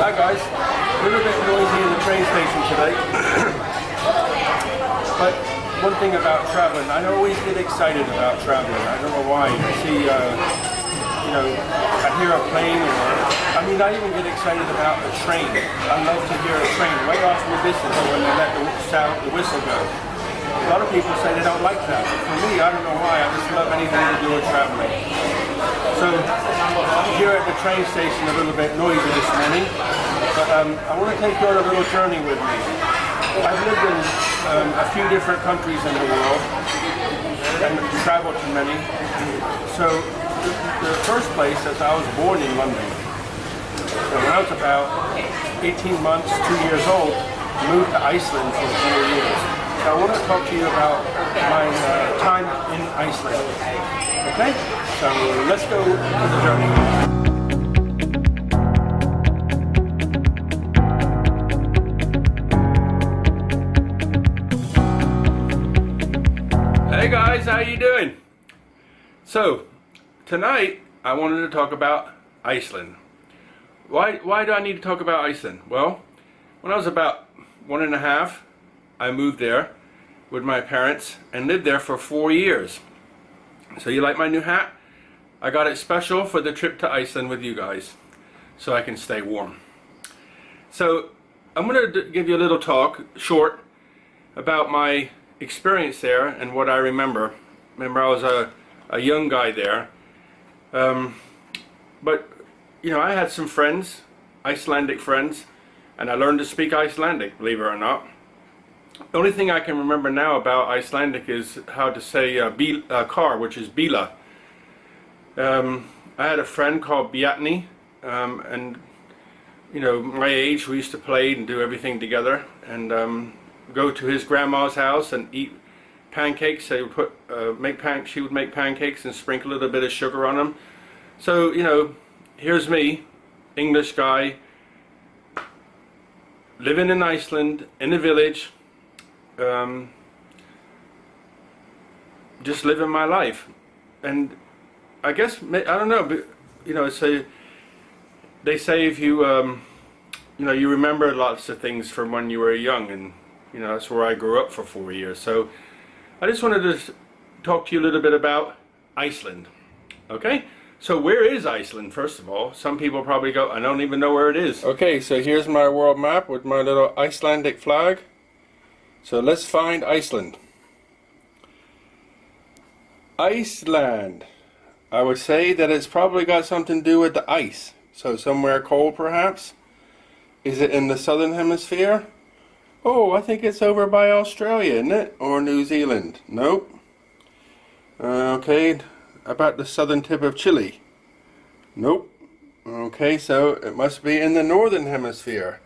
Hi guys, a little bit noisy in the train station today. But one thing about traveling, I always get excited about traveling. I don't know why. I see, I hear a plane, or I even get excited about a train. I love to hear a train way off in the distance when they let the whistle go. A lot of people say they don't like that. But for me, I don't know why. I just love anything to do with traveling. So here at the train station, a little bit noisy this morning, but I want to take you on a little journey with me. I've lived in a few different countries in the world and traveled to many. So the first place is I was born in London. So when I was about 18 months, 2 years old, I moved to Iceland for 4 years. So I want to talk to you about my time in Iceland. Okay? So let's go to the journey. Hey guys, how you doing? So tonight I wanted to talk about Iceland. Why do I need to talk about Iceland? Well, when I was about 1.5, I moved there with my parents and lived there for 4 years. So you like my new hat? I got it special for the trip to Iceland with you guys, so I can stay warm. So I'm going to give you a little talk, short, about my experience there and what I remember. Remember, I was a young guy there, but I had some friends, Icelandic friends, and I learned to speak Icelandic, believe it or not. The only thing I can remember now about Icelandic is how to say car, which is bila. I had a friend called Bjarni, and my age, we used to play and do everything together, and go to his grandma's house and eat pancakes. They would she would make pancakes and sprinkle a little bit of sugar on them. So here's me, English guy, living in Iceland in a village. Just living my life, and I guess I don't know, but they say if you you remember lots of things from when you were young, and that's where I grew up for 4 years. So I just wanted to talk to you a little bit about Iceland. Okay, so where is Iceland? First of all, some people probably go, I don't even know where it is. Okay, so here's my world map with my little Icelandic flag. So let's find Iceland. Iceland. I would say that it's probably got something to do with the ice. So somewhere cold perhaps. Is it in the southern hemisphere? Oh, I think it's over by Australia, isn't it? Or New Zealand? Nope. Okay, about the southern tip of Chile? Nope. Okay, so it must be in the northern hemisphere.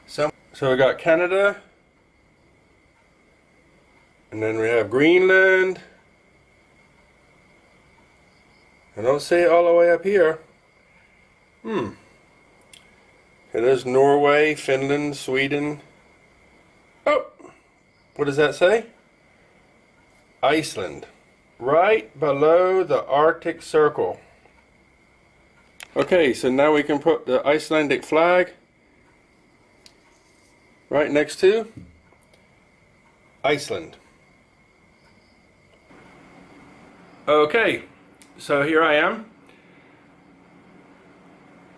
So we got Canada. And then we have Greenland. I don't see it all the way up here. Okay, there's Norway, Finland, Sweden. Oh, what does that say? Iceland. Right below the Arctic Circle. Okay, so now we can put the Icelandic flag right next to Iceland. Okay, so here I am.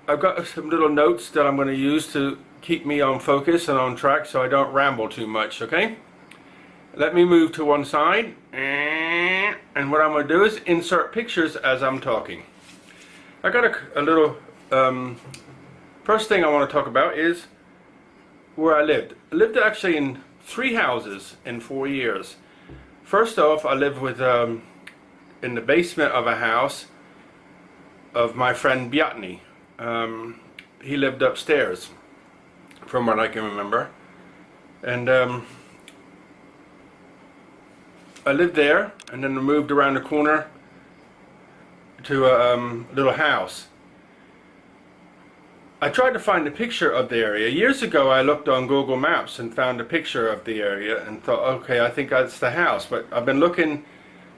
I've got some little notes that I'm going to use to keep me on focus and on track so I don't ramble too much, okay? Let me move to one side, and what I'm going to do is insert pictures as I'm talking. I got a little, first thing I want to talk about is where I lived. I lived actually in 3 houses in 4 years. First off, I lived with in the basement of a house of my friend Bjarni. He lived upstairs, from what I can remember, and I lived there, and then I moved around the corner to a little house. I tried to find a picture of the area. Years ago I looked on Google Maps and found a picture of the area and thought, okay, I think that's the house, but I've been looking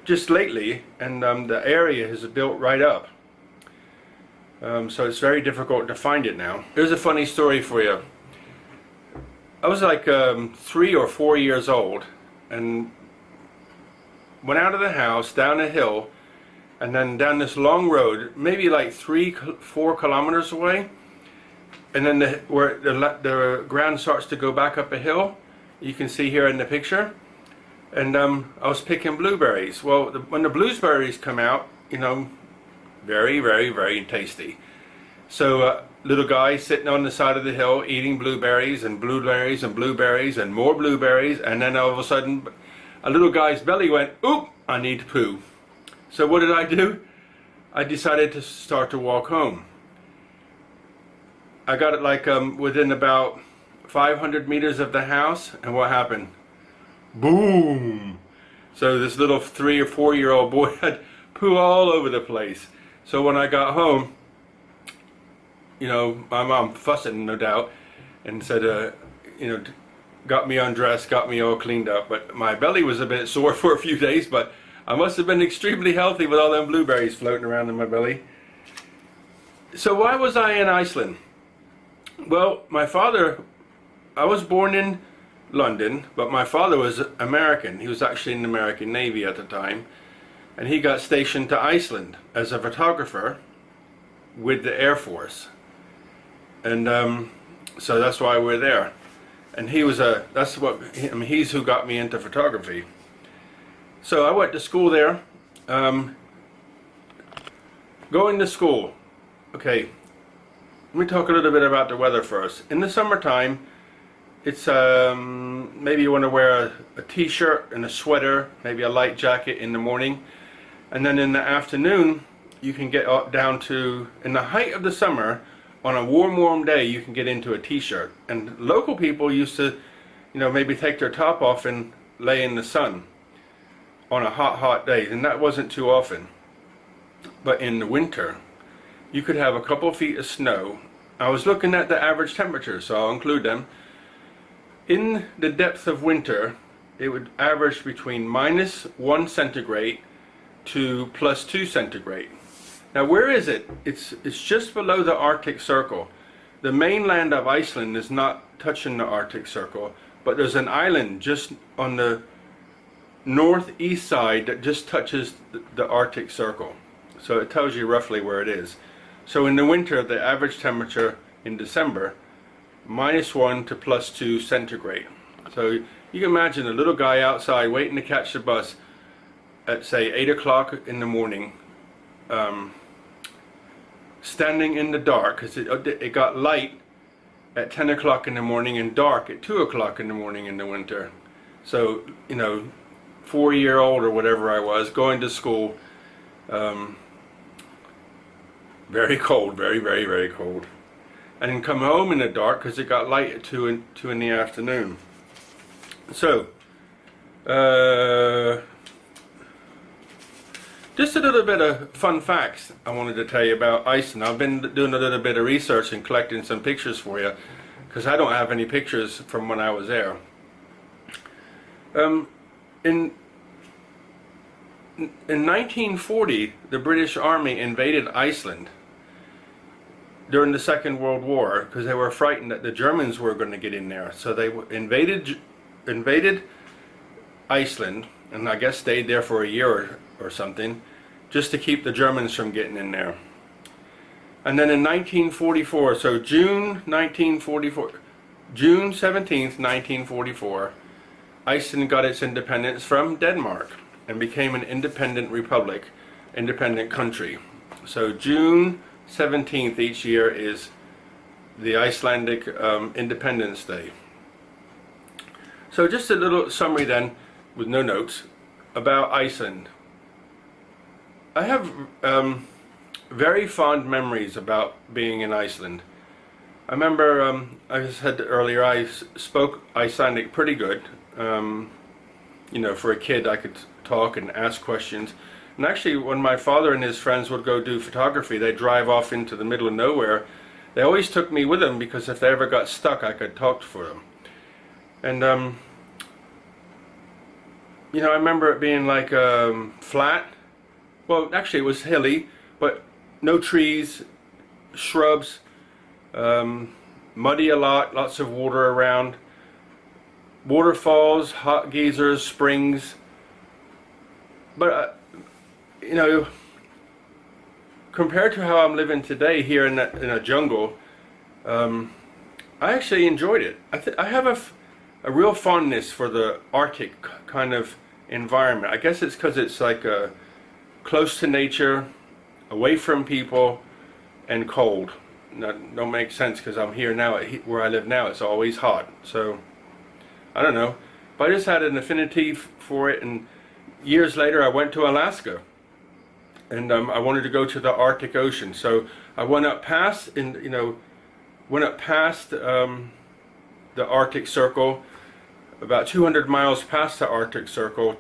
just lately, and the area is built right up. So it's very difficult to find it now. Here's a funny story for you. I was like 3 or 4 years old and went out of the house, down a hill, and then down this long road, maybe like 3-4 kilometers away, and then where the ground starts to go back up a hill, you can see here in the picture, and I was picking blueberries. Well, when the blueberries come out, you know, very, very, very tasty. So little guy sitting on the side of the hill eating blueberries and blueberries and blueberries and more blueberries, and then all of a sudden a little guy's belly went, oop, I need to poo. So what did I do? I decided to start to walk home. I got it like within about 500 meters of the house, and what happened? Boom! So this little 3 or 4 year old boy had poo all over the place. So when I got home, you know, my mom fussing, no doubt, and said, you know, got me undressed, got me all cleaned up, but my belly was a bit sore for a few days, but I must have been extremely healthy with all them blueberries floating around in my belly. So why was I in Iceland? Well, my father, I was born in London, but my father was American. He was actually in the American Navy at the time, and he got stationed to Iceland as a photographer with the Air Force. And so that's why we're there. And he was he's who got me into photography. So I went to school there. Going to school. Okay, let me talk a little bit about the weather first. In the summertime, it's maybe you want to wear a t-shirt and a sweater, maybe a light jacket in the morning, and then in the afternoon you can get down to, in the height of the summer, on a warm day you can get into a t-shirt. And local people used to, you know, maybe take their top off and lay in the sun on a hot day, and that wasn't too often. But in the winter you could have a couple feet of snow. I was looking at the average temperature, so I'll include them. In the depth of winter, it would average between -1 centigrade to +2 centigrade. Now where is it? It's just below the Arctic Circle. The mainland of Iceland is not touching the Arctic Circle, but there's an island just on the northeast side that just touches the Arctic Circle. So it tells you roughly where it is. So in the winter, the average temperature in December, -1 to +2 centigrade. So you can imagine a little guy outside waiting to catch the bus at, say, 8 o'clock in the morning, standing in the dark, because it got light at 10 o'clock in the morning and dark at 2 o'clock in the morning in the winter. So, you know, 4-year-old or whatever I was, going to school, very cold, very, very, very cold. And then come home in the dark because it got light at 2 in the afternoon. So, just a little bit of fun facts I wanted to tell you about Iceland. I've been doing a little bit of research and collecting some pictures for you, because I don't have any pictures from when I was there. In 1940, the British Army invaded Iceland during the Second World War, because they were frightened that the Germans were going to get in there. So they invaded Iceland, and I guess stayed there for a year or something, just to keep the Germans from getting in there. And then in 1944, so June 17th, 1944, Iceland got its independence from Denmark and became an independent republic, independent country. So June 17th each year is the Icelandic Independence Day. So just a little summary then, with no notes, about Iceland. I have very fond memories about being in Iceland. I remember, I said earlier, I spoke Icelandic pretty good. You know, for a kid I could talk and ask questions. And actually, when my father and his friends would go do photography, they'd drive off into the middle of nowhere. They always took me with them, because if they ever got stuck, I could talk for them. And you know, I remember it being like flat. Well, actually it was hilly, but no trees, shrubs, muddy a lot, lots of water around, waterfalls, hot geysers, springs. But you know, compared to how I'm living today here in a jungle, I actually enjoyed it. I have a real fondness for the Arctic kind of environment. I guess it's because it's like close to nature, away from people, and cold. That don't make sense because I'm here now, where I live now, it's always hot. So I don't know, but I just had an affinity for it, and years later I went to Alaska, and I wanted to go to the Arctic Ocean. So I went up past, the Arctic Circle, about 200 miles past the Arctic Circle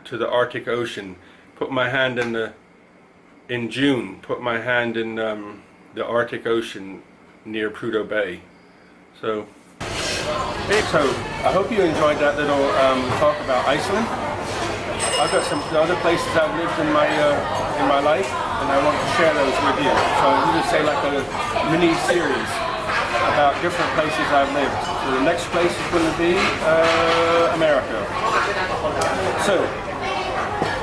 to the Arctic Ocean. Put my hand in June, put my hand in the Arctic Ocean near Prudhoe Bay. So, so I hope you enjoyed that little talk about Iceland. I've got some other places I've lived in my life, and I want to share those with you. So you can say like a mini series about different places I've lived. So the next place is going to be America. So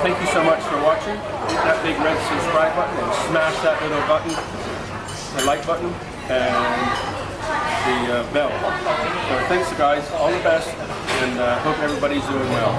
thank you so much for watching. Hit that big red subscribe button and smash that little button, the like button, and the bell. So thanks guys, all the best, and hope everybody's doing well.